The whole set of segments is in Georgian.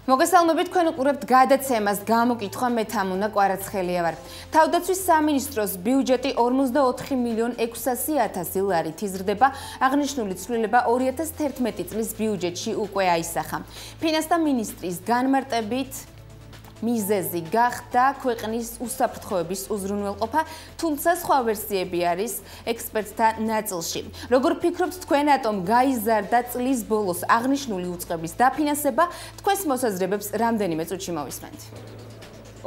მოგესალმებით, თქვენ უყურებთ გადაცემას გამოკითხვა მე თამუნა კვარაცხელია ვარ. თავდაცვის სამინისტროს ბიუჯეტი 44.600.000 ლარით იზრდება, აღნიშნული ცვლილება 2011 წლის ბიუჯეტში უკვე აისახა. ფინანსთა მინისტრის განმარტებით მიზეზი გახდა ქვეყნის უსაფრთხოების უზრუნველყოფა, თუმცა სხვა ვერსიები არის ექსპერტთა ნაწილში. Როგორ ფიქრობთ თქვენ, რატომ გაიზარდა წლის ბოლოს აღნიშნული უწყების დაფინანსება? თქვენს მოსაზრებებს რამდენიმე წუთში მოვისმენთ.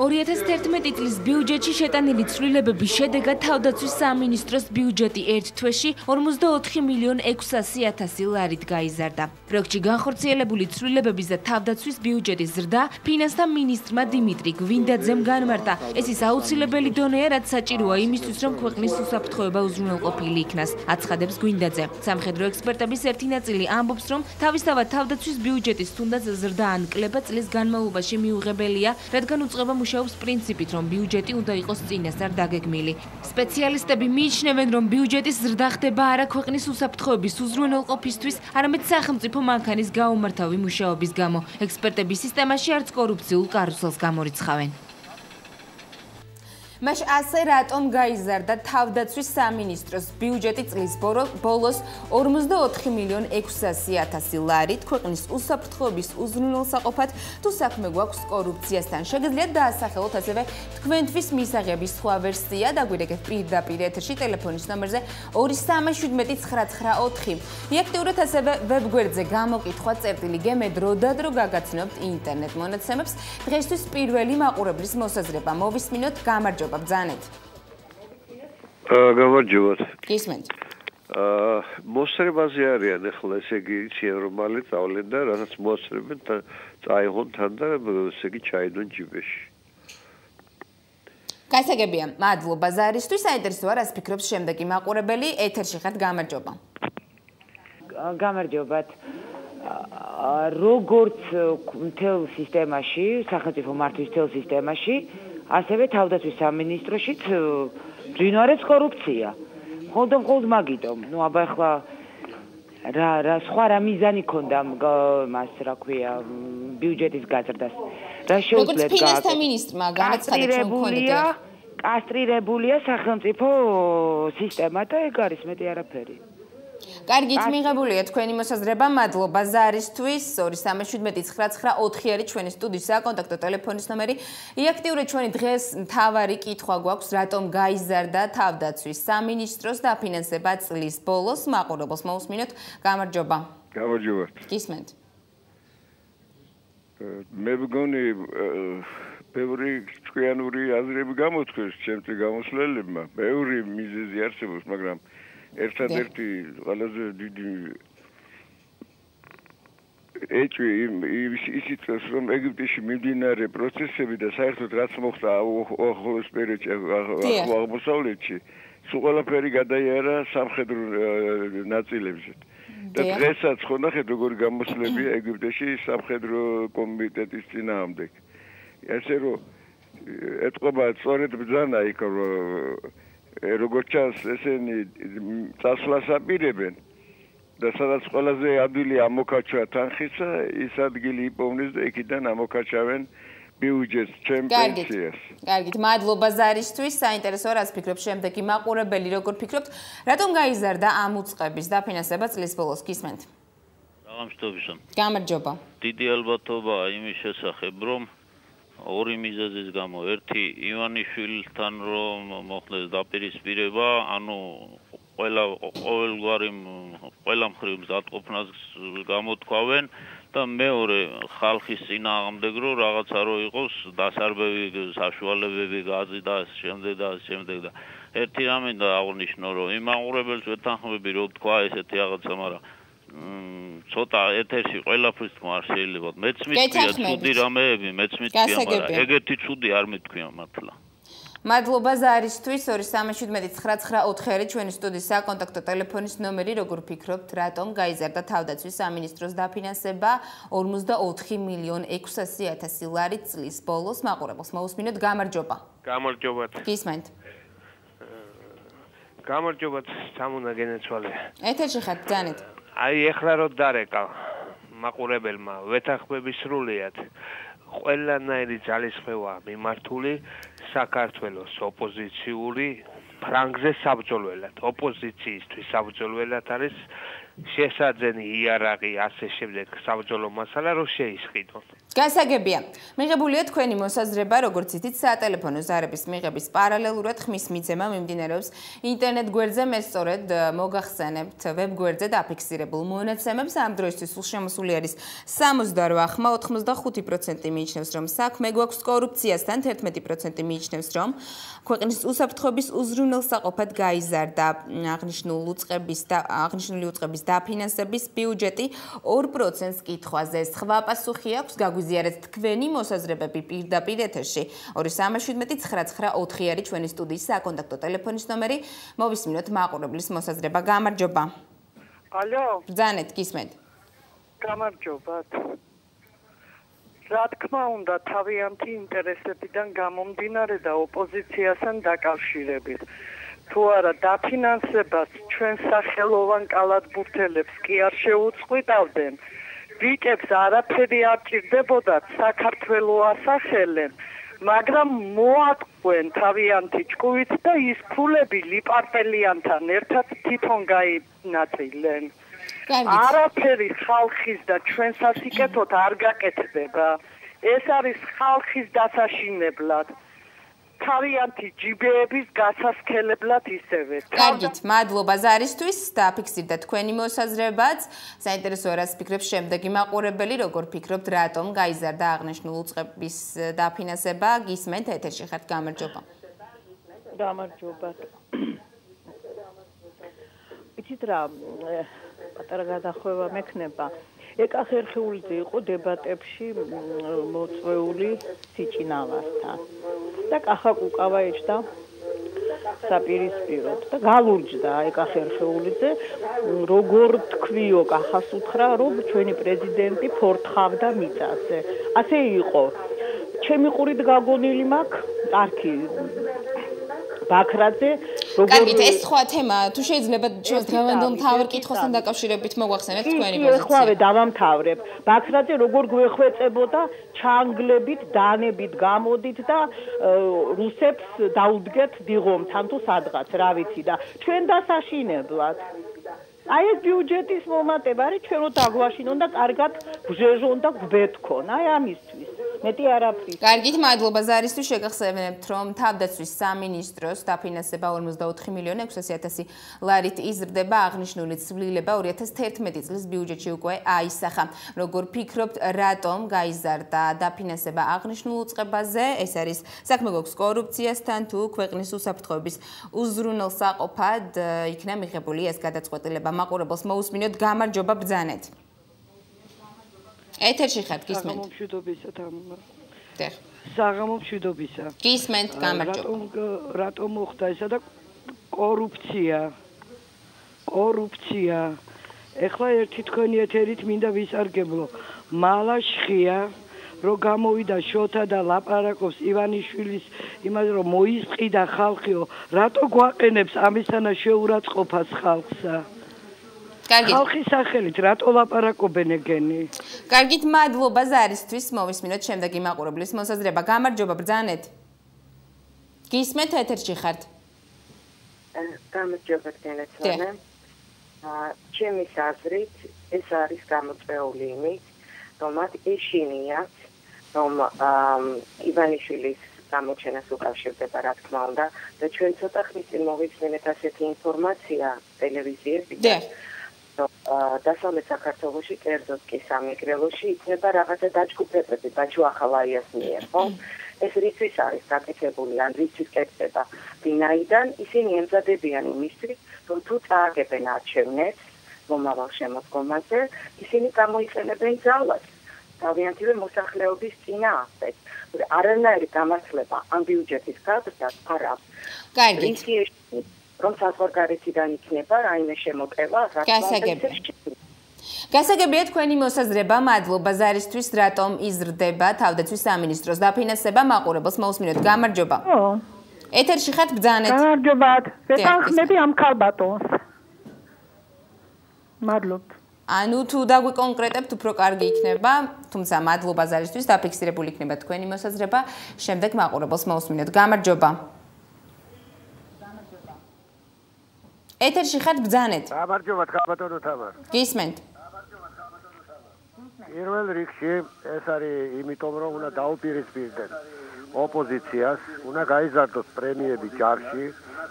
2011 წლის ბიუჯეტში შეტანილი ცვლილებების შედეგად თავდაცვის სამინისტროს ბიუჯეტი ერთ თვეში 44.600.000 ლარით გაიზარდა. პროექტში განხორციელებული ცვლილებების და თავდაცვის ბიუჯეტის ზრდა ფინანსთა მინისტრმა დიმიტრი გვინდაძემ განმარტა. ეს ის აუცილებელი დონეა, რაც საჭიროა იმისთვის, რომ ქვეყნის უსაფრთხოება უზრუნველყოფილი იქნას, აცხადებს გვინდაძე. სამხედრო ექსპერტების ერთი ნაწილი ამბობს, რომ თავისთავად თავდაცვის ბიუჯეტის თუნდაც ზრდა ან კლება წლის განმავლობაში მიუღებელია, რადგან უწყება მუშაობს პრინციპით, რომ ბიუჯეტი უნდა იყოს წინასწარ დაგეგმილი. სპეციალისტები მიიჩნევენ, რომ ბიუჯეტის ზრდა ხდება არა ქვეყნის უსაფრთხოების უზრუნველყოფისთვის, არამედ სახელმწიფო მანქანის გაუმართავი მუშაობის გამო. ექსპერტები სისტემაში არც კორუფციულ კარუსელს გამორიცხავენ. მაშ ასე რატომ გაიზარდა თავდაცვის სამინისტროს ბიუჯეტი წლის ბოლოს 44.600.000 ლარით ქვეყნის უსაფრთხოების უზრუნველსაყოფად თუ საქმე გვაქვს კორუფციასთან? შეგიძლიათ დაასახელოთ ასევე თქვენთვის მისაღების სხვა ვერსია, დაგვირეკეთ პირდაპირ ეთერში ტელეფონის ნომერზე 2379994. იაქტიურეთ ასევე ვებგვერდზე გამოკითხვა წერტილი მე დროდადრო გაგაცნობთ ინტერნეტ მონაცემებს. დღესთვის პირველი მაყურებლის მოსაზრება მოვისმინოთ. გამარჯობა. ბძანეთ. გამარჯობათ. გისმენთ. მოსწრებაზე არიან ახლა, ესე იგი, იციან რომ მალე წავლენ და რაღაც მოსწრებენ წაიღონ თან და ესე იგი ჩაიდონ ჯიბეში. გასაგებია, მადლობა ზარისთვის. საინტერესოა, რას ფიქრობს შემდეგი მაყურებელი. ეთერში ხართ, გამარჯობა. გამარჯობათ. როგორც მთელ სისტემაში, სახელმწიფო მართვის მთელ სისტემაში, ასევე თავდაცვის სამინისტროშიც მძვინვარებს კორუფცია. მხოლოდ მაგიტომ. აბა ახლა რა სხვა რა მიზანი ქონდა მას, რა ქვია, ბიუჯეტის გაზრდას. რა შეუძლებს როგორც ფინანსთა მინისტრმა განაცხადა, რომ კასტრირებულია სახელმწიფო სისტემა და ეგ არის მეტი არაფერი. კარგით, მიღებულია თქვენი მოსაზრება. მადლობა ზარისთვის. 2379994 არის ჩვენი სტუდიის საკონტაქტო ტელეფონის ნომერი. იაქტიურეთ, ჩვენი დღეს მთავარი კითხვა გვაქვს, რატომ გაიზარდა თავდაცვის სამინისტროს დაფინანსება წლის ბოლოს? მაყურებელს მოусმინოთ. გამარჯობა. გამარჯობა. გისმენთ. მე მგონი ბევრი ჭკვიანური აზრები გამოთქვეს ჩემთვის გამოსვლელებმა. ბევრი მიზეზი არსებობს, მაგრამ ერთადერთი ყველაზე დიდი ეჭვი ისიც რომ ეგვიპტეში მიმდინარე პროცესები და საერთოდ რაც მოხდა ახლოს პერიოდში აღმოსავლეთში, სულ ყველაფერი გადაიარა სამხედრო ნაწილებზე. და დღესაც ხო ნახეთ როგორი გამოსვლებია ეგვიპტეში სამხედრო კომიტეტის წინააღმდეგ. ესე რომ ეთყობა სწორედ ბრძანა იქ როგორც ჩანს, ესენი წასვლას აპირებენ და სადაც ყველაზე ადვილი ამოკაჩვა თანხისა, ის ადგილი იპოვნის და იქიდან ამოკაჩავენ ბიუჯეტს, ჩემპენსიას. კარგით, მადლობა ზარისთვის. საინტერესოა, რას ფიქრობს შემდეგი მაყურებელი, როგორ ფიქრობთ, რატომ გაიზარდა ამ უწყების დაფინანსება წლის ბოლოს? გისმენთ. გამარჯობა. გამარჯობა. დიდი ალბათობაა იმის შესახებ, რომ ორი მიზეზის გამო, ერთი ივანიშვილთან რომ მოხდეს დაპირისპირება, ანუ ყველა მხრივ მზადყოფნას გამოთქვავენ და მეორე ხალხის წინააღმდეგ რომ რაღაცა რო იყოს დასარბევი საშუალებები გაზი და შემდეგ და ერთი რამე და აღნიშნო რომ იმ მაყურებელს ვეთანხმები რომ თქვა ესეთი რაღაცა, მაგრამ ცოტა ეთერში ყველაფრის თქვა არ შეიძლება. მეც მithქვია ცუდი რამეები, მეც მithქვია, მაგრამ ეგეთი ცუდი არ მithქვია მართლა. მადლობა ზარისთვის. 2379994 ჩვენი სტუდიის საკონტაქტო ტელეფონის ნომერი. როგორ ფიქრობთ, რატომ გაიზარდა თავდაცვის სამინისტროს დაფინანსება 44.600.000 ლარით წლის ბოლოს? მაყურებელს მოусმინოთ. გამარჯობა. გამარჯობათ. გისმენთ. გამარჯობათ, თამუნა გენეცვალე. ეთერში ხართ, ბძანეთ. აი ეხლა რო დარეკა მაყურებელმა ვეთანხმები სრულიად. ყველანაირი ძალისხმევა მიმართული საქართველოს ოპოზიციური ფრანგზე საბრძოლველად. ოპოზიციისთვის საბრძოლველად არის შესაძენი იარაღი ასე შემდეგ საბრძოლო მასალა რომ შეისყიდონ. გასაგებია. მიღებულია თქვენი მოსაზრება, როგორც იცით, სატელეფონო ზარების მიღების პარალელურად ხმის მიცემა მიმდინარეობს ინტერნეტ გვერდზე, მე სწორედ მოგახსენებთ ვებ გვერდზე დაფიქსირებულ მონაცემებს. ამ დროისთვის სულ შემოსული არის 68 ხმა, 85% მიიჩნევს, რომ საქმე გვაქვს კორუფციასთან, 11% მიიჩნევს, რომ ქვეყნის უსაფრთხოების უზრუნველსაყოფად გაიზარდა აღნიშნული უწყების დაფინანსების ბიუჯეტი 2%-ს კითხვაზე. სხვა პასუხი აქვს, გაგვიზიარეთ თქვენი მოსაზრებები პირდაპირ ეთერში. 2317-99-4 არის ჩვენი სტუდიის საკონტაქტო ტელეფონის ნომერი. მოვისმინოთ მაყურებლის მოსაზრება. გამარჯობა. ალო. ბრძანეთ, გისმენთ. გამარჯობათ. რა თქმა უნდა, თავიანთი ინტერესებიდან გამომდინარე და ოპოზიციასთან დაკავშირებით. თუ არა დაფინანსებას ჩვენ სახელოვან კალათბურთელებს კი არ შეუწყვეტავდნენ. ბიჭებს არაფერი არ ჭირდებოდათ, საქართველო ასახელენ, მაგრამ მოატყვენ თავიანთი ჭკუით და ის ფულები ლიპარტელიანთან ერთად თვითონ გაინაწილენ. არაფერი ხალხის და ჩვენ სასიკეთოდ არ გაკეთდება. ეს არის ხალხის დასაშინებლად. თავიანთი ჯიბეების გასასქელებლად ისევე. კარგით, მადლობა ზარისთვის, დაფიქსირდა თქვენი მოსაზრებაც. საინტერესოა რას ფიქრობს შემდეგი მაყურებელი, როგორ ფიქრობთ, რატომ გაიზარდა აღნიშნული უწყების დაფინანსება? გისმენთ, ეთერში ხართ, გამარჯობა. გამარჯობათ. იცით რა, პატარა გადახვევა მექნება. ეკა ხერხეულიძე იყო დებატებში მოწვეული სიჭინავასთან. და კახა კუკავა ეჭდა საპირისპიროდ და გალურჯდა ეკა ხერხეულიძე, როგორ თქვიო კახას უთხრა, რომ ჩვენი პრეზიდენტი ფორთხავდა მიწაზე. ასე იყო. ჩემი ყურით გაგონილი მაქვს არქი ბაქრაძე კარგით, ეს სხვა თემა. თუ შეიძლება ჩვენს დღევანდელ მთავარ კითხვასთან დაკავშირებით მოგვახსენეთ თქვენი პოზიცია. ეხლავე დავამთავრებ. ბაქრაძე როგორ გვეხვეწებოდა ჩანგლებით, დანებით გამოდით და რუსებს დაუდგეთ დიღომთან თუ სადღაც, რა ვიცი და ჩვენ დასაშინებლად. აი ეს ბიუჯეტის მომატება არის ჩვენ რო დაგვაშინონ და კარგად გვჟეჟონ და გვბეთქონ. აი ამისთვის. მეტი არაფერი. კარგით, მადლობა ზარისთვის. შეგახსენებთ, რომ თავდაცვის სამინისტროს დაფინანსება 44 მილიონი 600.000 ლარით იზრდება. აღნიშნული ცვლილება 2011 წლის ბიუჯეტში უკვე აისახა. როგორ ფიქრობთ, რატომ გაიზარდა დაფინანსება აღნიშნულ უწყებაზე? ეს არის საქმე გვაქვს კორუფციასთან თუ ქვეყნის უსაფრთხოების უზრუნველსაყოფად იქნა მიღებული ეს გადაწყვეტილება? მაყურებელს მოусმინოთ. გამარჯობა, ბრძანეთ. ეთერში ხართ, გისმენთ. საღამო მშვიდობისა. გისმენთ, გამარჯობა. რატომ მოხდა ესა და კორუფცია. ეხლა ერთი თქვენი ეთერით მინდა ვისარგებლო. მალაშხია რომ გამოვიდა შოთა და ლაპარაკობს ივანიშვილის იმას რომ მოისყიდა ხალხიო, რატო გვაყენებს ამისანა შეურაცხყოფას ხალხსა? კარგით. ხალხის სახელით რატო ლაპარაკობენ ეგენი? კარგით, მადლობა ზარისთვის. მოვისმინოთ შემდეგი მაყურებლის მოსაზრება. გამარჯობა, ბრძანეთ. გისმენთ, ეთერში ხართ. გამარჯობა, გენაცვალე. ჩემი აზრით, ეს არის გამოწვეული იმით, რომ მათ ეშინიათ, რომ ივანიშვილის გამოჩენას უკავშირდება, რა თქმა უნდა, და ჩვენ ცოტა ხნის წინ მოვისმენთ ასეთი ინფორმაცია ტელევიზიებიდან. დასავლეთ საქართველოში, კერძოდ კი სამეგრელოში იქნება რაღაცა დაჯგუფებები ბაჩუახალაიას მიერ, ხო? ეს რისთვის არის გაკეთებული, ან რისთვის კეთდება ვინაიდან ისინი ემზადებიან იმისთვის, რომ თუ წააგებენ არჩევნებს მომავალ შემოდგომაზე, ისინი გამოიყენებენ ძალას თავიანთი მოსახლეობის წინააღმდეგ. არანაირი გამართლება ამ ბიუჯეტის გაზრდას არ აქვს. კარგით. რომ საზღვარგარეთიდან იქნება რაიმე შემოტევა, გასაგებია თქვენი მოსაზრება. მადლობა ზარისთვის. რატომ იზრდება თავდაცვის სამინისტროს დაფინანსება? მაყურებელს მოусმინოთ. გამარჯობა. ეთერში ხართ, ბრძანეთ. გამარჯობათ. ვეთანხმები ამ ქალბატონს. მადლობთ. ანუ თუ დაგვიკონკრეტებთ, უფრო კარგი იქნება, თუმცა მადლობა ზარისთვის, დაფიქსირებული იქნება თქვენი მოსაზრება, შემდეგ მაყურებელს მოусმინოთ. გამარჯობა. ეთერში ხართ ბრძანეთ. გამარჯობა, ბატონო თამარ. გისმენთ. პირველ რიგში ეს არის იმიტომ, რომ უნდა დაუპირისპირდნენ ოპოზიციას, უნდა გაიზარდოს პრემიები ჯარში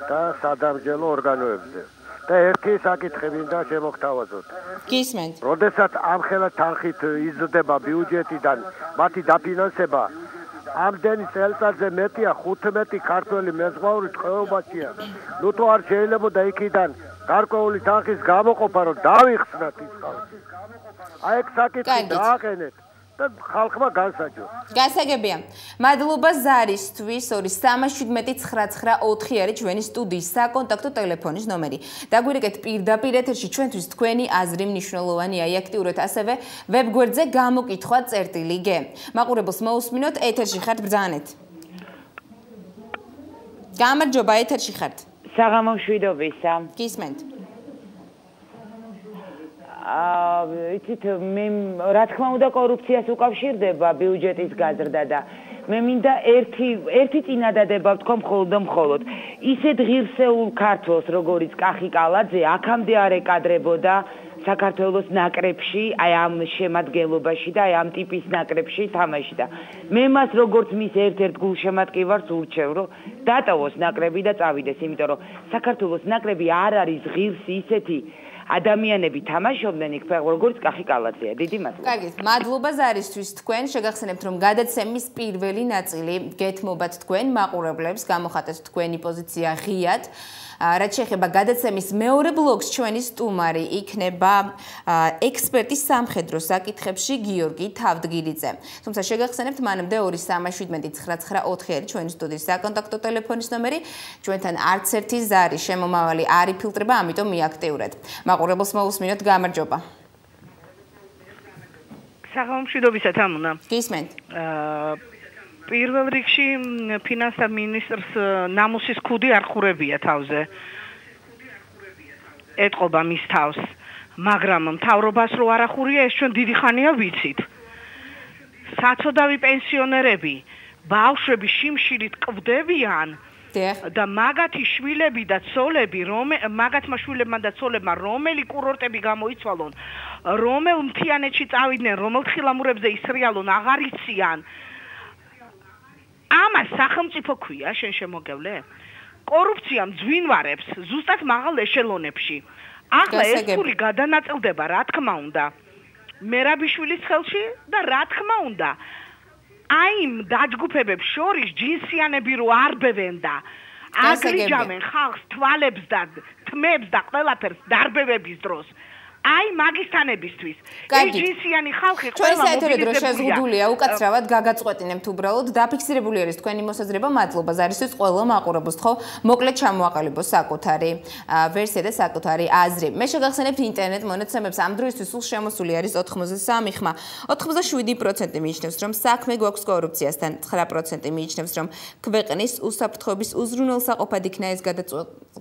და სადამსჯელო ორგანოებზე. და ერთი საკითხი მინდა შემოგთავაზოთ. გისმენთ. როდესაც ამხელა თანხით იზრდება ბიუჯეტიდან მათი დაფინანსება, ამდენი წელიწადზე მეტია 15 ქართველი მეზღვაური ტყვეობაშია. ნუ თუ არ შეიძლებოდა იქიდან გარკვეული თანხის გამოყოფა, რომ დავიხსნათ ის ხალხი. აი ეს საკითხი დააყენეთ. ხალხმა განსაჯო. გასაგებია. მადლობა ზარისთვის 2379994 არის ჩვენი სტუდიის საკონტაქტო ტელეფონის ნომერი. დაგვირეკეთ პირდაპირ ეთერში ჩვენთვის თქვენი აზრი მნიშვნელოვანია. აქტიურეთ ასევე ვებგვერდზე გამოკითხვა წერტილი გ. მაყურებელს მოусმინოთ ეთერში ხართ ბრძანეთ. გამარჯობა ეთერში ხართ. საღამო მშვიდობისა. გისმენთ. იცით მე რა თქმა უნდა კორუფციას უკავშირდება ბიუჯეტის გაზრდა და მე მინდა ერთი წინადადება ვთქვა მხოლოდ ისეთ ღირსეულ ქართველს როგორიც კახი კალაძე აქამდე არ ეკადრებოდა საქართველოს ნაკრებში აი ამ შემადგენლობაში და აი ამ ტიპის ნაკრებში თამაში და მე მას როგორც მის ერთ-ერთ გულშემატკივარს ურჩევ რომ დატოვოს ნაკრები და წავიდეს იმიტომ რომ საქართველოს ნაკრები არ არის ღირსი ისეთი ადამიანები თამაშობდნენ იქ როგორც კახი კალაძეა. დიდი მადლობა. კარგით, მადლობა ზარისთვის თქვენ. შეგახსენებთ რომ გადაცემის პირველი ნაწილი გეთმობათ თქვენ მაყურებლებს, გამოხატეთ თქვენი პოზიცია ღიად. რაც შეეხება გადაცემის მეორე ბლოკს ჩვენი სტუმარი იქნება ექსპერტის სამხედრო საკითხებში გიორგი თავდგირიძე. თუმცა შეგახსენებთ მანამდე 2379994 არის ჩვენი სტუდიის საკონტაქტო ტელეფონის ნომერი. ჩვენთან არც ერთი ზარი შემომავალი არ იფილტრება, ამიტომ მიაქტიურეთ. მაყურებელს მოусმინოთ გამარჯობა. საღამო მშვიდობისა თამუნა. გისმენთ. პირველ რიგში ფინანსთა მინისტრს ნამუსის ქუდი არ ხურებია თავზე. ეტყობა მის თავს, მაგრამ მთავრობას რო არ ახურია, ეს ჩვენ დიდი ხანია ვიცით. საცოდავი პენსიონერები, ბავშვები შიმშილით კვდებიან და მაგათი შვილები და ცოლები, მაგათმა შვილებმა და ცოლებმა რომელი კურორტები გამოიცვალონ, რომელ მთიანეთში წავიდნენ, რომელ თხილამურებზე ისრიალონ, აღარ იციან. ამას სახელმწიფო ქვია, შენ შემოგევლე? კორუფცია მძვინვარებს ზუსტად მაღალ ეშელონებში. ახლა ეს ფული გადანაწილდება, რა თქმა უნდა, მერაბიშვილის ხელში და რა თქმა უნდა, აი იმ დაჯგუფებებს შორის ჯინსიანები რო არბევენ და აგრიჯავენ ხალხს თვალებს და თმებს და ყველაფერს დარბევების დროს. აი მაგისტანებისთვის ეს ჯინსიანი ხალხი ყველა მობილიზებულია. შეზღუდულია უკაცრავად გაგაწყვეტინებთ უბრალოდ დაფიქსირებული არის თქვენი მოსაზრება. მადლობა ზარისთვის ყველა მაყურებელს თქო მოკლედ ჩამოაყალიბოს საკუთარი ვერსია და საკუთარი აზრი. მე შეგახსენებთ ინტერნეტ მონაცემებს ამ დროისთვის სულ შემოსული არის 83 ხმა. 87% მიიჩნევს რომ საქმე გვაქვს კორუფციასთან, 9% მიიჩნევს რომ ქვეყნის უსაფრთხოების უზრუნველსაყოფად იქნა ეს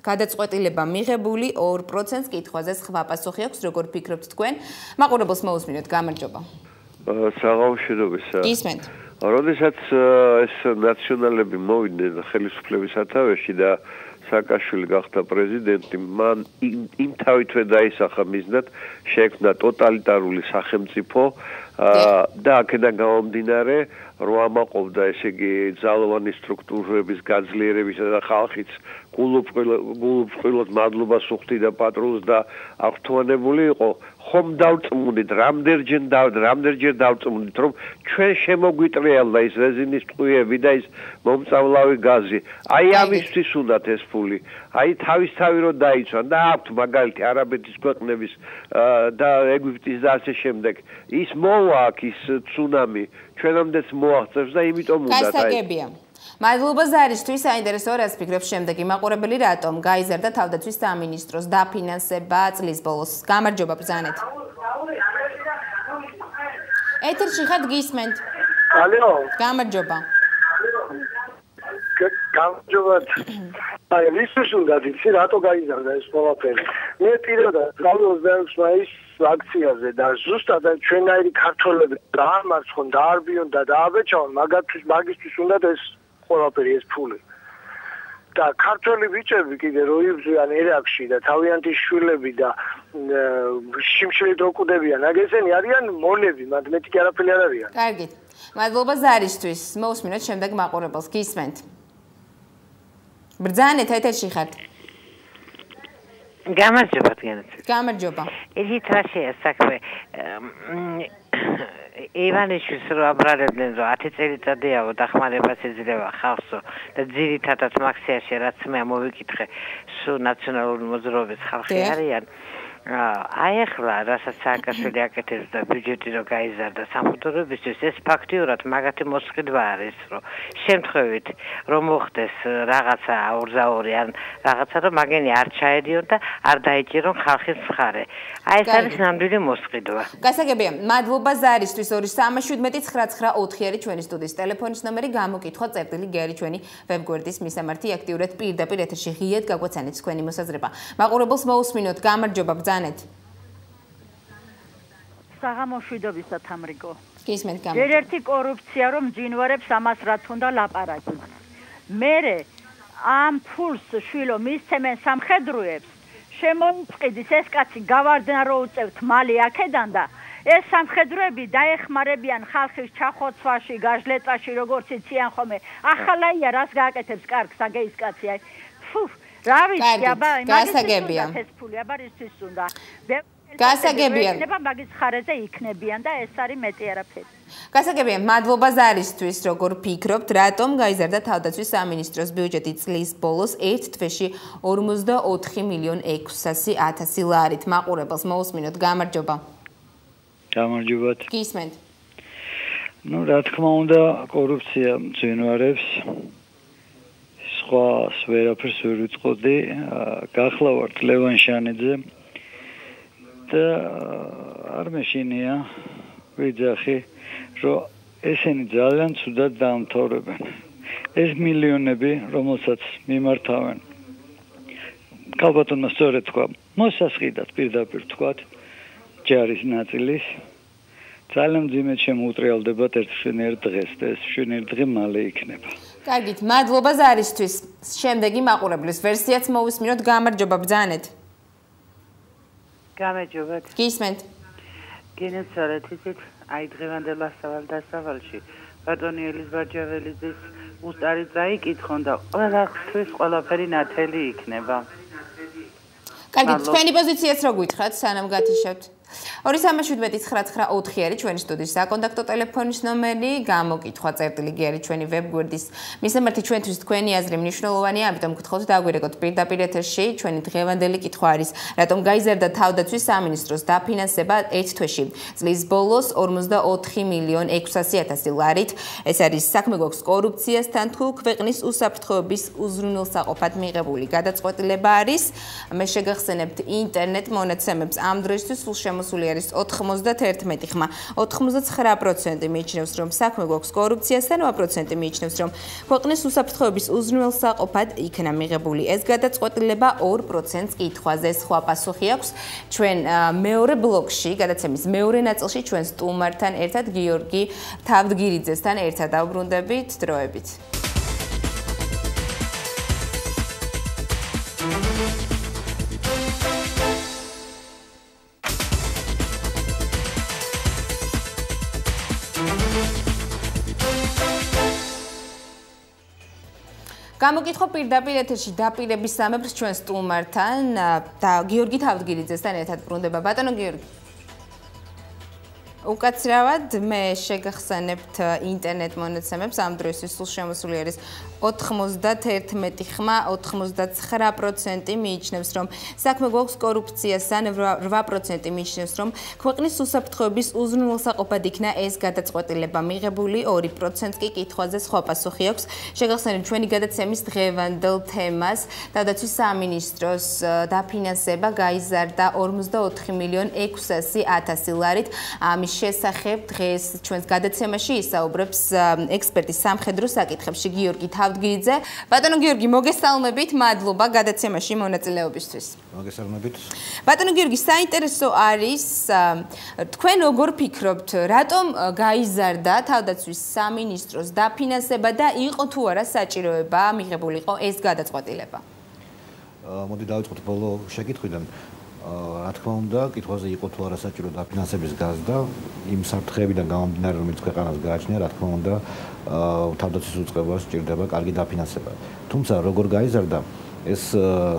გადაწყვეტილება მიღებული, 2%-ს კითხვაზე სხვა პასუხი აქვს. როგორ ფიქრობთ თქვენ? მაყურებელს მოусმინოთ გამარჯობა. საღამო მშვიდობისა. გისმენთ. როდესაც ეს ნაციონალები მოვიდნენ ხელისუფლების სათავეში და სააკაშვილი გახდა პრეზიდენტი, მან იმ თავითვე დაისახა მიზნად შეექმნა ტოტალიტარული სახელმწიფო და აქედან გამომდინარე რო ამაყობდა ესე იგი ძალოვანი სტრუქტურების გაძლიერებისა და ხალხიც გულუბრყვილოდ მადლობას უხდიდა პატრულს და აღთვალებული იყო ხომ დავწმუნდით რამდენჯერ დავწმუნდით რომ ჩვენ შემოგვიტრიალდა ის რეზინის ტყუიები და ის მომწავლავი გაზი აი ამისთვის უნდათ ეს ფული აი თავისთავი რო დაიცვან და აქვთ მაგალითი არაბეთის ქვეყნების და ეგვიპტის და ასე შემდეგ ის მოვა აქ ის ცუნამი ჩვენამდეც მოაღწევს და იმიტომ უნდა გასაგებია. მადლობა ზარისთვის, საინტერესოა რაც ფიქრობს შემდეგი მაყურებელი რატომ გაიზარდა თავდაცვის სამინისტროს დაფინანსება წლის ბოლოს. გამარჯობა ბრძანეთ. ეთერში ხართ გისმენთ. ალო. გამარჯობა. გამარჯობა. აი ვისუშუნდა იცი რატო გაიზარდა ეს ყველაფერი. მე პირადად გავი 26 მაისს აქციაზე და ზუსტად ჩვენაირი ქართველები დაამარცხონ, დაარბიონ და დააბეჭავონ, მაგისთვის უნდა ეს ყველაფერი ეს ფული. და ქართველი ბიჭები კიდე რო იბრძვიან ერაყში და თავიანთი შვილები და შიმშილით რო კვდებიან, აგესენი არიან მონები, მათ მეტი კი არაფერი არ არიან. კარგით. მადლობა ზარისთვის. მოусმინოთ შემდეგ მაყურებელს. გისმენთ. ბრძანეთ, ეთერში ხართ. გამარჯობა თქვენს. გამარჯობა. ისიც რა შეა საქმე. ივანიშვილს რო აბრალებდნენ რომ 10 წელიწადიაო დახმარებას ეძლევა ხალხსო და ძირითადად მაქსიაში რაც მე მოვიკითხე სულ ნაციონალური მოძრაობის ხალხი არიან აი ახლა რასაც სააკაშვილი აკეთებს და ბიუჯეტი რო გაიზარდა სამხატვროებისთვის ეს ფაქტიურად მაგათი მოსყიდვა არის რომ შემთხვევით რომ მოხდეს რაღაცა აურზაური ან რაღაცა რომ მაგენი არ ჩაედიონ და არ დაიჭირონ ხალხის მხარე აი ეს არის ნამდვილი მოსყიდვა გასაგებია მადლობა ზარისთვის 217-994 არის ჩვენი სტუდიის ტელეფონის ნომერი გამოკითხვა წერტილი გერი ჩვენი ვებგვერდის მისამართი აქტიურად პირდაპირ ეთერში ღიად გაგვაცანეთ თქვენი მოსაზრება მაყურებელს მოусმინოთ გამარჯობა ბრძანეთ საღამოშვიდობისა თამრიკო გისმენთ გამარჯობა ერთ-ერთი კორუფცია რომ ჯინვარებს ამას რაც უნდა ლაპარაკი მერე ამ ფულს შვილო მისცემენ სამხედროებს შემოიწყიდის ეს კაცი გავარდნა რო უწევთ მალი აქედან და ეს სამხედროები დაეხმარებიან ხალხის ჩახოცვაში, გაჟლეტაში, როგორც იციან ხოლმე. ახალაია რას გააკეთებს კარგს აგეის კაცი აი. ფუ, რა ვიცი, აბა, გასაგებია. ეს ფული აბა ისთვის უნდა. გასაგებია. ნება მაგის ხარეზე იქნებიან და ეს არის მეტი არაფერი. გასაგებია, მადლობა ზარისთვის, როგორ ფიქრობთ, რატომ გაიზარდა თავდაცვის სამინისტროს ბიუჯეტი წლის ბოლოს ერთ თვეში 44.600.000 ლარით. მაყურებელს მოусმინოთ, გამარჯობა. გამარჯობათ. გისმენთ. Ну, რა თქმა უნდა, კორუფცია მძინვარებს. სხვა ვერაფერს ვერ ვიწყოდი. გახლავართ ლევან შანიძე. და არ მეშინია ვიძახი, რომ ესენი ძალიან ცუდად დაამთავრებენ. ეს მილიონები, რომელსაც მიმართავენ. ქალბატონმა სწორედ თქვა, მოსასყიდად პირდაპირ თქვათ. ჯარის ნაწილის ძალიან ძიმედ შემოუტრიალდებათ ერთ შვენიერ დღეს და ეს შვენიერ დღე მალე იქნება. კარგით, მადლობა ზარისთვის. შემდეგი მაყურებლის ვერსიაც მოვისმინოთ, გამარჯობა ბრძანეთ. გამარჯობათ. გისმენთ. გენაცვალეთ იცით, აი დღევანდელ დასავალში ბატონი ელიზბარჯაველიძის უსტარი წაიკითხონ და ყველასთვის ყველაფერი ნათელი იქნება. კარგით, თქვენი პოზიციაც რო გითხრათ, სანამ გათიშებთ. 217-994 არის ჩვენი სტუდიის საკონტაქტო ტელეფონის ნომერი, გამოკითხვა წერტილი გერი ჩვენი ვებგვერდის მისამართი ჩვენთვის თქვენი აზრი მნიშვნელოვანია, ამიტომ გთხოვთ დაგვირეკოთ პირდაპირ ეთერში ჩვენი დღევანდელი კითხვა არის, რატომ გაიზარდა თავდაცვის სამინისტროს დაფინანსება ერთ თვეში წლის ბოლოს 44.600.000 ლარით. ეს არის საქმე გვაქვს კორუფციასთან თუ ქვეყნის უსაფრთხოების უზრუნველსაყოფად მიღებული გადაწყვეტილება არის. მე შეგახსენებთ ინტერნეტ მონაცემებს ამ დროისთვის სულ მოსული არის 91 ხმა. 99% მიიჩნევს, რომ საქმე გვაქვს კორუფციასთან, 9% მიიჩნევს, რომ ქვეყნის უსაფრთხოების უზრუნველსაყოფად იქნა მიღებული ეს გადაწყვეტილება 2%-ს კითხვაზე. სხვა პასუხი აქვს ჩვენ მეორე ბლოკში, გადაცემის მეორე ნაწილში ჩვენ სტუმართან ერთად გიორგი თავდგირიძესთან ერთად დავბრუნდებით დროებით. გამოკითხვა პირდაპირ ეთერში დაპირების სამეფოს ჩვენ სტუმართან და გიორგი თავდგირიძესთან ერთად ბრუნდება. ბატონო გიორგი. უკაცრავად მე შეგახსენებთ ინტერნეტ მონაცემებს ამ დროისთვის სულ შემოსული არის 91 ხმა, 99% მიიჩნევს, რომ საქმე გვაქვს კორუფციასთან, 8% მიიჩნევს, რომ ქვეყნის უსაფრთხოების უზრუნველსაყოფად იქნა ეს გადაწყვეტილება მიღებული, 2% კი კითხვაზე სხვა პასუხი აქვს. შეგახსენებთ ჩვენი გადაცემის დღევანდელ თემას, თავდაცვის სამინისტროს დაფინანსება გაიზარდა 44.600.000 ლარით. ამის ამის შესახებ დღეს ჩვენს გადაცემაში ისაუბრებს ექსპერტი სამხედრო საკითხებში გიორგი თავდგირიძე. ბატონო გიორგი, მოგესალმებით, მადლობა გადაცემაში მონაწილეობისთვის. მოგესალმებით. ბატონო გიორგი, საინტერესო არის თქვენ როგორ ფიქრობთ, რატომ გაიზარდა თავდაცვის სამინისტროს დაფინანსება და იყო თუ არა საჭიროება მიღებულიყო ეს გადაწყვეტილება? მოდი დავიწყოთ ბოლო შეკითხვიდან. რა თქმა უნდა, კითხვაზე იყო თუ არა საჭირო დაფინანსების გაზრდა, იმ საფრთხეებიდან გამომდინარე, რომელიც ქვეყანას გააჩნია, რა თქმა უნდა, თავდაცვის უწყებას სჭირდება კარგი დაფინანსება. თუმცა, როგორ გაიზარდა, ეს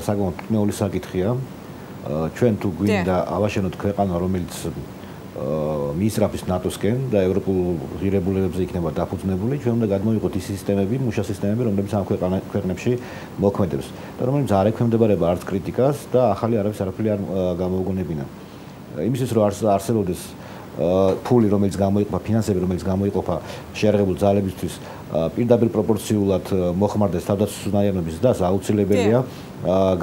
საკმაოდ მტკნეული საკითხია. ჩვენ თუ გვინდა ავაშენოთ ქვეყანა, რომელიც მიისწრაფის ნატოსკენ და ევროპულ ღირებულებებზე იქნება დაფუძნებული, ჩვენ უნდა გადმოვიღოთ ის სისტემები, მუშა სისტემები, რომლებიც ამ ქვეყნებში მოქმედებს და რომლებიც არ ექვემდებარება არც კრიტიკას და ახალი არავის არაფერი არ გამოუგონებინა. იმისთვის რომ არსებობდეს ფული, რომელიც გამოიყოფა, ფინანსები, რომელიც გამოიყოფა შეიარაღებული ძალებისთვის, პირდაპირ პროპორციულად მოხმარდეს თავდაცვის უნარიანობის ზრდას, აუცილებელია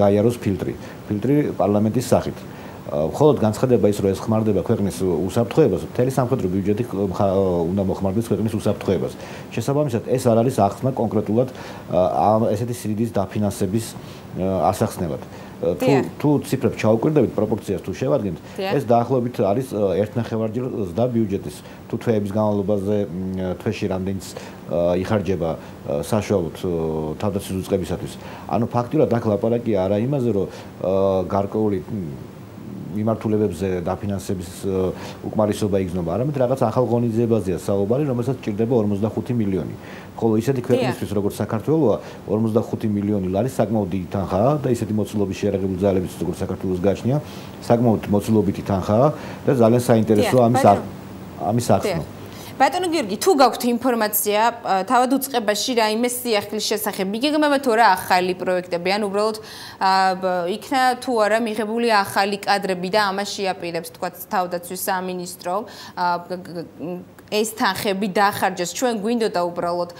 გაიაროს ფილტრი პარლამენტის სახით. მხოლოდ განცხადება ის, რომ ეს ხმარდება ქვეყნის უსაფრთხოებას, მთელი სამხედრო ბიუჯეტი უნდა მოხმარდეს ქვეყნის უსაფრთხოებას. შესაბამისად, ეს არ არის ახსნა კონკრეტულად ესეთი სიდიდის დაფინანსების ასახსნელად. თუ ციფრებს ჩაუკვირდებით, პროპორციას თუ შევადგენთ, ეს დაახლოებით არის 1.5-ჯერ ზრდა ბიუჯეტის. თუ თვეების განმავლობაზე თვეში რამდენიც იხარჯება საშუალოდ თავდაცვის უწყებისათვის. ანუ ფაქტიურად აქ ლაპარაკია არა იმაზე, რომ გარკვეული მიმართულებებზე დაფინანსების უკმარისობა იგრძნობა, არამედ რაღაც ახალ ღონისძიებაზეა საუბარი, რომელსაც სჭირდება 45 მილიონი. ხოლო ისეთი ქვეყნისთვის, როგორც საქართველოა, 45 მილიონი ლარი საკმაოდ დიდი თანხაა და ისეთი მოცულობის შეიარაღებული ძალების, როგორც საქართველოს გააჩნია, საკმაოდ მოცულობითი თანხაა და ძალიან საინტერესოა ამის ახსნა. ბატონო გიორგი, თუ გაქვთ ინფორმაცია თავად უწყებაში რაიმე სიახლის შესახებ, იგეგმება თუ არა ახალი პროექტები, ან უბრალოდ იქნა თუ არა მიღებული ახალი კადრები და ამას შეაპირებს თქვა თავდაცვის სამინისტრო ეს თანხები დახარჯოს, ჩვენ გვინდოდა უბრალოდ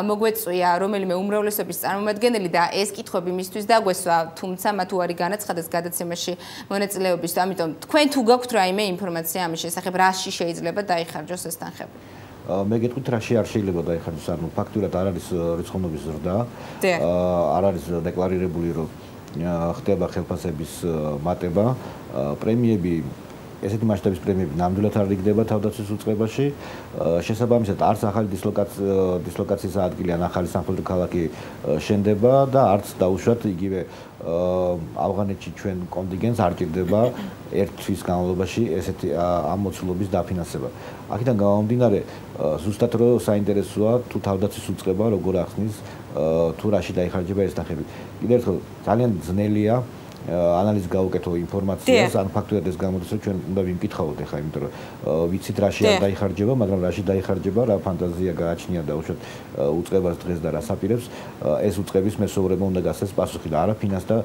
მოგვეწვია რომელიმე უმრავლესობის წარმომადგენელი და ეს კითხვები მისთვის დაგვესვა, თუმცა მათ უარი განაცხადეს გადაცემაში მონაწილეობის. ამიტომ თქვენ თუ გაქვთ რაიმე ინფორმაცია ამის შესახებ, რაში შეიძლება დაიხარჯოს ეს თანხები? მე გეტყვით, რაში არ შეიძლება დაიხარჯოს, ანუ ფაქტურად არ არის რიცხოვნობის ზრდა, არ არის დეკლარირებული, რომ ხდება ხელფასების მატება, პრემიები ესეთი მასშტაბის პრემიები ნამდვილად არ იგდება თავდაცვის უწყებაში. შესაბამისად, არც ახალი დისლოკაციის ადგილი ან ახალი სამხედრო ქალაქი შენდება და არც დაუშვათ იგივე ავღანეთში ჩვენ კონტინგენტს არ ჭირდება ერთ თვის განმავლობაში ესეთი ამ მოცულობის დაფინანსება. აქედან გამომდინარე, ზუსტად რომ საინტერესოა თუ თავდაცვის უწყება როგორ ახსნის თუ რაში დაიხარჯება ეს თანხები. კიდევ ერთხელ ძალიან ძნელია ანალიზი გავუკეთო ინფორმაციას, ან ფაქტურად ეს გამოდის, რომ ჩვენ უნდა ვიმკითხავთ ახლა, იმიტომ რომ ვიცით რაში არ დაიხარჯება, მაგრამ რაში დაიხარჯება, რა ფანტაზია გააჩნია და უშუალოდ უწყებას დღეს და რას აპირებს, ეს უწყების მესოვრებმა უნდა გასცეს პასუხი და არა ფინანს და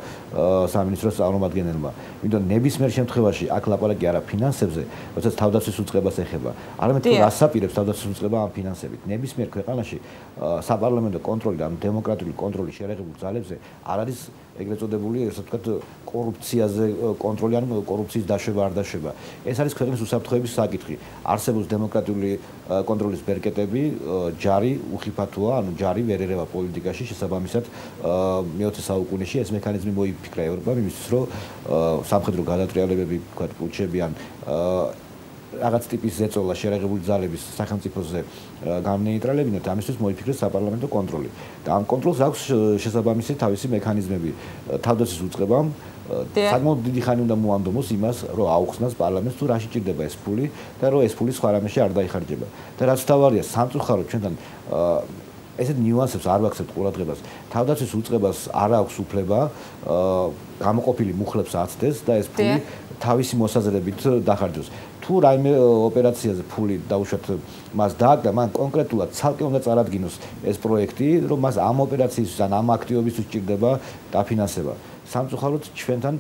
სამინისტროს წარმომადგენელმა. იმიტომ ნებისმიერ შემთხვევაში აქ ლაპარაკი არა ფინანსებზე, როდესაც თავდაცვის უწყებას ეხება, არამედ თუ რას აპირებს თავდაცვის უწყება ამ ფინანსებით. ნებისმიერ ქვეყანაში საპარლამენტო კონტროლი და დემოკრატიული კონტროლი შეიარაღებულ ძალებზე არ არის ეგრეთ წოდებული, ასე ვთქვათ, კორუფციაზე კონტროლი ან კორუფციის დაშვება არ დაშვება. ეს არის ქვეყნის უსაფრთხოების საკითხი. არსებობს დემოკრატიული კონტროლის ბერკეტები, ჯარი უხიფათოა, ანუ ჯარი ვერ ერევა პოლიტიკაში, შესაბამისად მე-20 საუკუნეში ეს მექანიზმი მოიფიქრა ევროპამ იმისთვის, რომ სამხედრო გადატრიალებები, ვთქვათ, პუჩები ან რაღაც ტიპის ზეწოლა შეიარაღებული ძალების სახელმწიფოზე განეიტრალებინათ, ამისთვის მოიფიქრეს საპარლამენტო კონტროლი. და ამ კონტროლს აქვს შესაბამისი თავისი მექანიზმები. თავდაცვის უწყებამ საკმაოდ დიდი ხანი უნდა მოანდომოს იმას, რომ აუხსნას პარლამენტს თუ რაში ჭირდება ეს ფული და რომ ეს ფული სხვა რამეში არ დაიხარჯება. და რაც თავარია, სამწუხაროდ ჩვენთან ესეთ ნიუანსებს არ ვაქცევთ ყურადღებას. თავდაცვის უწყებას არ აქვს უფლება გამოყოფილი მუხლებს აცდეს და ეს ფული თავისი მოსაზრებით დახარჯოს. თუ რაიმე ოპერაციაზე ფული დაუშვათ მას დააგდა, მან კონკრეტულად ცალკე უნდა წარადგინოს ეს პროექტი, რომ მას ამ ოპერაციისთვის ან ამ აქტივობისთვის სჭირდება დაფინანსება. სამწუხაროდ ჩვენთან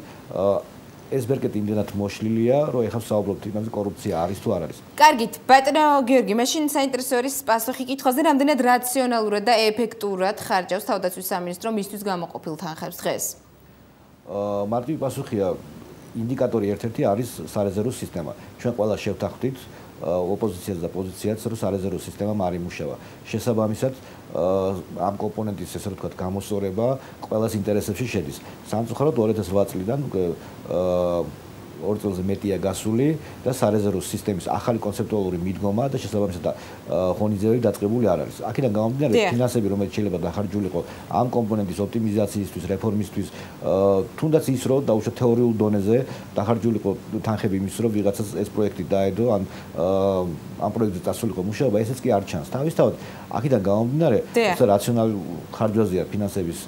ეს ბერკეტი იმდენად მოშლილია, რომ ეხლა ვსაუბრობთ იმაზე, კორუფცია არის თუ არ არის. კარგით, ბატონო გიორგი, მაშინ საინტერესო არის პასუხი კითხვაზე, რამდენად რაციონალურად და ეფექტურად ხარჯავს თავდაცვის სამინისტრო მისთვის გამოყოფილ თანხებს დღეს? მარტივი პასუხია, ინდიკატორი ერთ-ერთი არის სარეზერვო სისტემა. ჩვენ ყველა შევთანხმდით ოპოზიციას და პოზიციას, რომ სარეზერვო სისტემამ არ იმუშავა. შესაბამისად, ამ კომპონენტის ესე ვთქვათ გამოსწორება ყველას ინტერესებში შედის. სამწუხაროდ 2008 წლიდან 2 წელზე მეტია გასული და სარეზერვო სისტემის ახალი კონცეპტუალური მიდგომა და შესაბამისად ღონისძიებები დაწყებული არ არის. აქედან გამომდინარე, ფინანსები, რომელიც შეიძლება დახარჯულიყო ამ კომპონენტის ოპტიმიზაციისთვის, რეფორმისთვის, თუნდაც ის, რომ დაუშვათ თეორიულ დონეზე დახარჯულიყო თანხები იმის, რომ ვიღაცას ეს პროექტი დაედო, ამ პროექტზე წასულიყო მუშაობა, ესეც კი არ ჩანს. თავისთავად, აქედან გამომდინარე, ეს რაციონალურ ხარჯვაზეა ფინანსების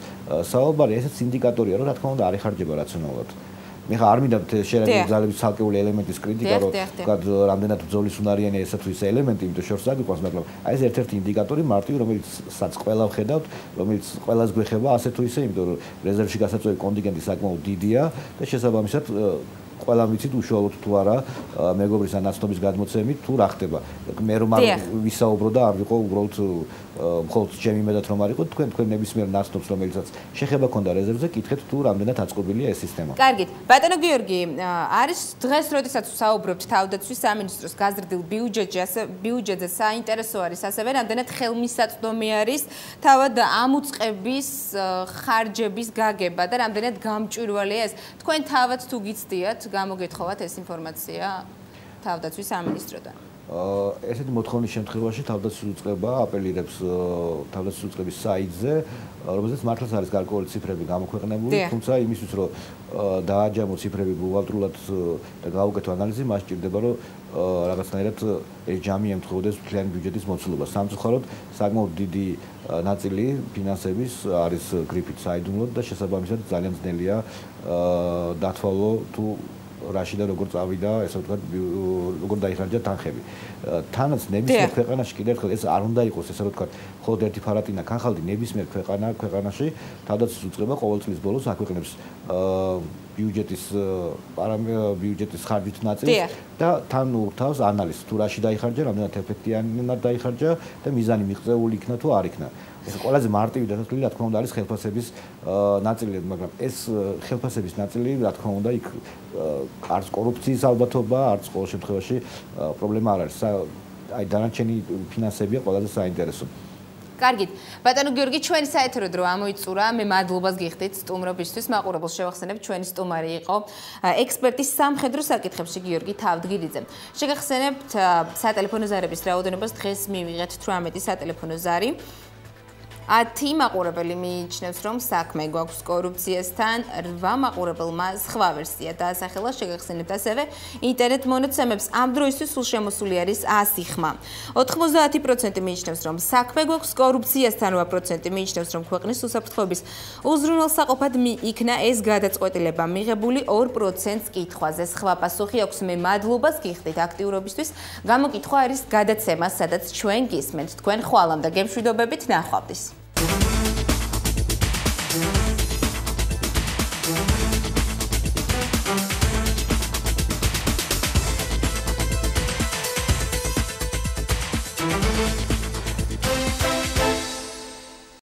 საუბარი, ესეც ინდიკატორია, რომ რა თქმა უნდა არ იხარჯება რაციონალურად. მე ხარ არ მინდა შერეული ძალების ცალკეული ელემენტის კრიტიკა, რომ ვთქვათ, რამდენად ბრძოლის უნარიანი ესა თუ ის ელემენტი, იმიტომ შორს აგიყვანს, მაგრამ აი ეს ერთ-ერთი ინდიკატორი მარტივი, რომელიცაც ყველა ვხედავთ, რომელიც ყველას გვეხება ასე თუ ისე, იმიტომ რომ რეზერვში გასაწევი კონტინგენტი საკმაოდ დიდია და შესაბამისად ყველა ვიცით უშუალოდ თუ არა მეგობრის ან ნაცნობის გადმოცემით თუ რა ხდება. მე რომ არ ვისაუბრო და არ ვიყო უბრალოდ მხოლოდ ჩემი იმედად რომ არ იყო თქვენ ნებისმიერ ნაცნობს რომელიცაც შეხება ქონდა რეზერვზე კითხეთ თუ რამდენად აწყობილია ეს სისტემა. კარგით. ბატონო გიორგი, არის დღეს როდესაც საუბრობთ თავდაცვის სამინისტროს გაზრდილ ბიუჯეტზე საინტერესო არის ასევე რამდენად ხელმისაწვდომი არის თავად ამ უწყების ხარჯების გაგება და რამდენად გამჭვირვალეა ეს. თქვენ თავად თუ გიცდიათ გამოგეთხოვათ ეს ინფორმაცია თავდაცვის სამინისტროდან. ესეთი მოთხოვნის შემთხვევაში თავდაცვის უწყება აპელირებს თავდაცვის უწყების საიტზე, რომელზეც მართლაც არის გარკვეული ციფრები გამოქვეყნებული, თუმცა იმისთვის რომ დააჯამო ციფრები ბუღალტრულად და გაუკეთო ანალიზი, მას სჭირდება რომ რაღაცნაირად ეს ჯამი ემთხვეოდეს მთლიანი ბიუჯეტის მოცულობას. სამწუხაროდ საკმაოდ დიდი ნაწილი ფინანსების არის გრიფით საიდუმლოდ და შესაბამისად ძალიან ძნელია დათვალო თუ რაში და როგორ წავიდა, ესე ვთქვათ, როგორ დაიხარჯა თანხები. თანაც ნებისმიერ ქვეყანაში კიდევ ერთხელ ეს არ უნდა იყოს, ესე ვთქვათ, მხოლოდ ერთი ფარატინა კანხალდი ნებისმიერ ქვეყანაში თავდაცვის უწყება ყოველწლის ბოლოს აქვეყნებს ბიუჯეტის ხარჯით ნაწილს და თან ურთავს ანალიზს, თუ რაში დაიხარჯა, რამდენად ეფექტიანად დაიხარჯა და მიზანი მიღწეული იქნა თუ არ იქნა. ეს ყველაზე მარტივი დასასრული რა თქმა უნდა არის ხელფასების ნაწილი, მაგრამ ეს ხელფასების ნაწილი რა თქმა უნდა იქ არც კორუფციის ალბათობა, არც ყოველ შემთხვევაში პრობლემა არ არის. აი დანარჩენი ფინანსებია ყველაზე საინტერესო. კარგით. ბატონო გიორგი, ჩვენი საეთერო დრო ამოიწურა. მე მადლობას გიხდით სტუმრობისთვის. მაყურებელს შევახსენებ, ჩვენი სტუმარი იყო ექსპერტი სამხედრო საკითხებში გიორგი თავდგირიძე. შეგახსენებთ სატელეფონო ზარების რაოდენობას დღეს მივიღეთ 18 სატელეფონო ზარი. 10 მაყურებელი მიიჩნევს, რომ საქმე გვაქვს კორუფციასთან, 8 მაყურებელმა სხვა ვერსია დაასახელა. შეგახსენებთ ასევე ინტერნეტ მონაცემებს. ამ დროისთვის სულ შემოსული არის 100 ხმა. 90% მიიჩნევს, რომ საქმე გვაქვს კორუფციასთან, 8% მიიჩნევს, რომ ქვეყნის უსაფრთხოების უზრუნველსაყოფად იქნა ეს გადაწყვეტილება მიღებული 2%-ს კითხვაზე. სხვა პასუხი აქვს. მე მადლობას გიხდით აქტიურობისთვის. გამოკითხვა არის გადაცემა, სადაც ჩვენ გისმენთ თქვენ ხვალამდე გემშვიდობებით ნახვამდის.